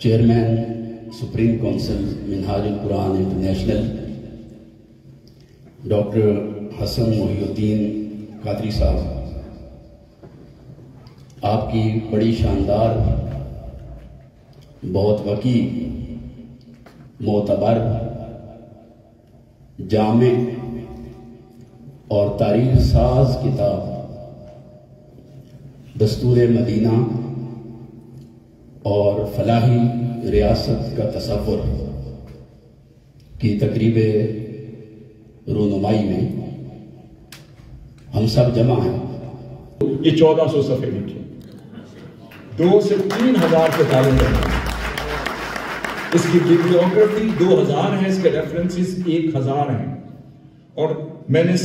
Chairman supreme council منہاج القرآن international doctor حسن محی الدین قادری صاحب، آپ کی بڑی شاندار، بہت وسیع، معتبر، جامع اور تاریخ ساز کتاب دستور مدینہ اور فلاحی ریاست کا تصور کی تقریب رونمائی میں ہم سب جمع ہیں۔ یہ 1400 صفحے لکھے، 2 سے 3000 کتابیں ہیں، اس کی ببلیوگرافی 2000 ہے، اس کے ریفرنسز 1000 ہیں، اور میں نے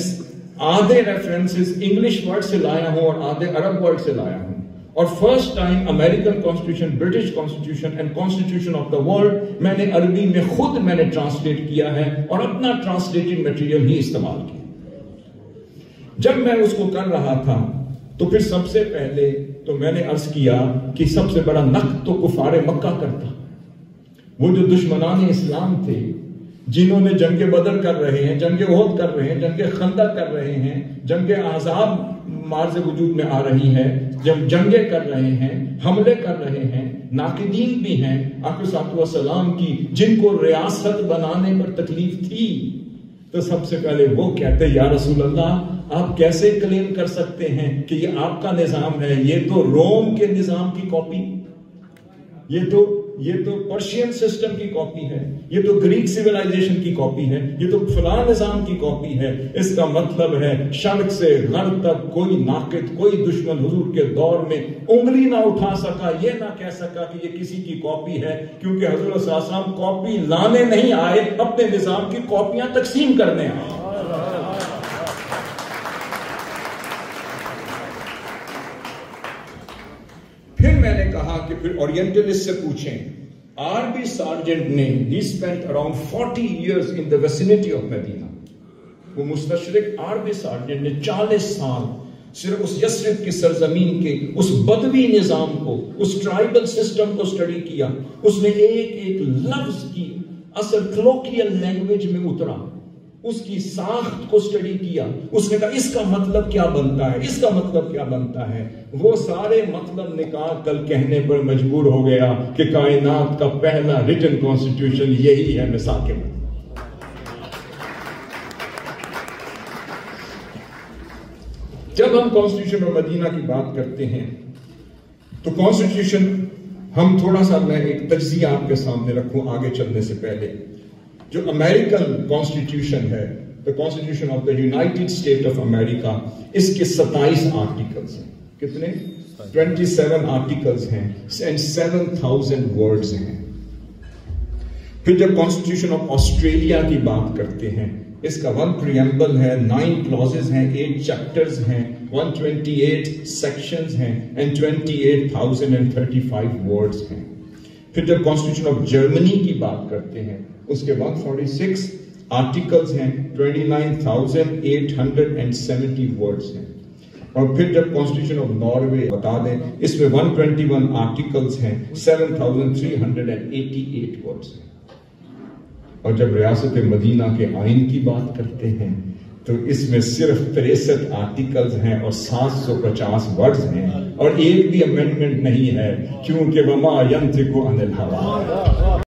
آدھے ریفرنسز انگلش ورڈ سے لایا ہوں اور آدھے عرب ورڈ سے لایا ہوں، اور first time American constitution, British constitution and constitution of the world میں نے عربی میں خود ٹرانسلیٹ کیا ہے اور اپنا ٹرانسلیٹڈ میٹیریل ہی استعمال کیا۔ جب میں اس کو کر رہا تھا تو پھر سب سے پہلے تو میں نے عرض کیا کہ سب سے بڑا نقد تو کفار مکہ کرتا، وہ جو دشمنان اسلام تھے، جنہوں نے جنگ بدر کر رہے ہیں، جنگ احد کر رہے ہیں، جنگ خندق کر رہے ہیں، جنگ احزاب مارز وجود میں آ رہی ہے، جب جنگیں کر رہے ہیں، حملے کر رہے ہیں، ناقدین بھی ہیں آقا صلی اللہ علیہ وسلم کی، جن کو ریاست بنانے پر تکلیف تھی، تو سب سے پہلے وہ کہتے یا رسول اللہ آپ کیسے کلیم کر سکتے ہیں کہ یہ آپ کا نظام ہے؟ یہ تو روم کے نظام کی کاپی، یہ تو پرشین سسٹم کی کاپی ہے، یہ تو گریک سیولائزیشن کی کاپی ہے، یہ تو فلاں نظام کی کاپی ہے۔ اس کا مطلب ہے شرق سے غرب تک کوئی ناقد، کوئی دشمن حضور کے دور میں انگلی نہ اٹھا سکا، یہ نہ کہہ سکا کہ یہ کسی کی کاپی ہے، کیونکہ حضور صلی اللہ علیہ وسلم کاپی لانے نہیں آئے، اپنے نظام کی کاپیاں تقسیم کرنے آئے۔ پھر میں نے کہا کہ پھر اورینٹلسٹ سے پوچھیں، آر.بی. سارجنٹ نے he spent around 40 years in the vicinity of Medina، وہ مستشرق آر.بی. سارجنٹ نے 40 سال صرف اس یثرب کی سرزمین کے اس بدوی نظام کو، اس ٹرائبل سسٹم کو سٹڈی کیا۔ اس نے ایک ایک لفظ کی اصل کلوکیل لینگویج میں اترا، اس کی ساخت کو سٹڈی کیا، اس نے کہا اس کا مطلب کیا بنتا ہے، اس کا مطلب کیا بنتا ہے۔ وہ سارے مطلب نکال کل کہنے پر مجبور ہو گیا کہ کائنات کا پہلا ریٹن کانسٹیٹیوشن یہی ہے، مساک میں۔ جب ہم کانسٹیٹیوشن اور مدینہ کی بات کرتے ہیں تو کانسٹیٹیوشن ہم تھوڑا سا میں ایک تجزیہ آپ کے سامنے رکھوں آگے چلنے سے پہلے۔ جو امریکن کانسٹیٹیوشن ہے، the Constitution of the United States of America، اس کے 27 آرٹیکلز ہیں۔ کتنے؟ 27 آرٹیکلز ہیں and 7000 words ہیں۔ پھر جب کانسٹیٹیوشن آف آسٹریلیا کی بات کرتے ہیں، اس کا 1 preamble ہے، 9 clauses ہیں، 8 chapters ہیں، 128 sections ہیں and 28,035 words ہیں۔ پھر جب کانسٹیٹیوشن آف جرمنی کی بات کرتے ہیں، اس کے 146 آرٹیکلز ہیں، 29,870 words ہیں۔ اور پھر جب کانسٹیٹیوشن آف ناروے بتا دیں، اس میں 121 آرٹیکلز ہیں، 7,388 words ہیں۔ اور جب ریاست مدینہ کے آئین کی بات کرتے ہیں تو اس میں صرف 63 آرٹیکلز ہیں اور 750 words ہیں، اور ایک بھی امینڈمنٹ نہیں ہے، کیونکہ وما ینطق عن الہویٰ۔